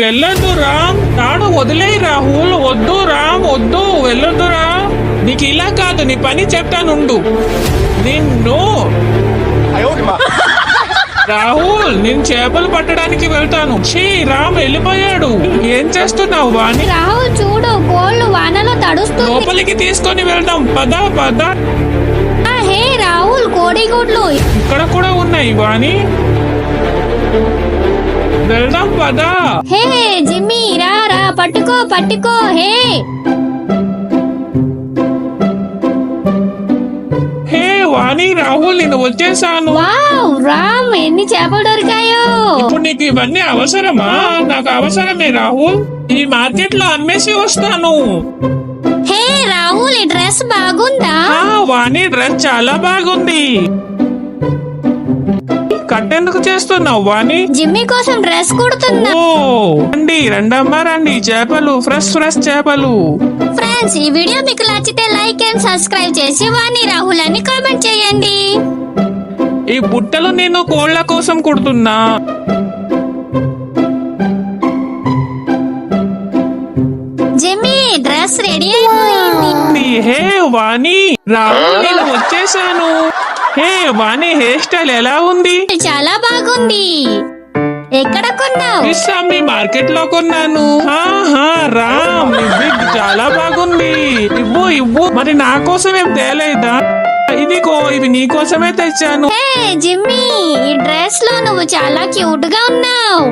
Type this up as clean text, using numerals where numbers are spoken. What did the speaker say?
వెళ్ళొద్దు రామ్. తాడు వదిలేయి రాహుల్. వద్దు రామ్, వద్దు, వెళ్ళొద్దురా. నీకు ఇలా కాదు, నీ పని చెప్తానుండు. నిన్ను రాహుల్, నేను చేపలు పట్టడానికి వెళ్తాను. ఛీ, రామ్ వెళ్ళిపోయాడు. ఏం చేస్తున్నావు వాణి? రాహుల్ చూడు, కోళ్ళు వానలో తడుస్తూ. లోపలికి తీసుకొని వెళ్దాం, పద పద. హే రాహుల్, కోడిగుడ్లు ఇక్కడ కూడా ఉన్నాయి వాణి. వెళ్దాం పద. హే జిమ్మీ, రా రా, పట్టుకో పట్టుకో. హే హే వాణి, రాహుల్, నేను వచ్చేసాను. వావ్ రామ్, ఎన్ని చేపలు దొరికాయో. ఇప్పుడు నీకు ఇవన్నీ అవసరమా? నాకు అవసరమే రాహుల్. ఈ మార్కెట్ లో అమ్మేసి వస్తాను. హే రాహుల్, ఈ డ్రెస్ బాగుందా? వాణి, డ్రెస్ చాలా బాగుంది. కట్టెందుకు చేస్తున్నావు వాణి? జిమ్మీ కోసం డ్రెస్ కుడుతున్నా. ఓ రండి, రండమ్మా రండి. చేపలు, ఫ్రెష్ ఫ్రెష్ చేపలు. ఫ్రెండ్స్, ఈ వీడియో మీకు నచ్చితే లైక్ అండ్ సబ్స్క్రైబ్ చేసి వాణి రాహుల్ అని కామెంట్ చేయండి. ఈ బుట్టలు నేను కోళ్ల కోసం కుడుతున్నా. జిమ్మీ, డ్రెస్ రెడీ అయిపోయింది. హే వాణి, రాహుల్, నేను వచ్చేసాను. హే వాణి, హెయిర్ స్టైల్ ఎలా ఉంది? చాలా బాగుంది. ఎక్కడ కొన్నావు? మీ మార్కెట్ లో కొన్నాను. రామ్, ఇది చాలా బాగుంది. ఇవ్వు ఇవ్వు. మరి నా కోసం ఏం తేలేదా? ఇదిగో, ఇవి నీ కోసమే తెచ్చాను. హే జిమ్మీ, ఈ డ్రెస్ లో నువ్వు చాలా క్యూట్ గా ఉన్నావు.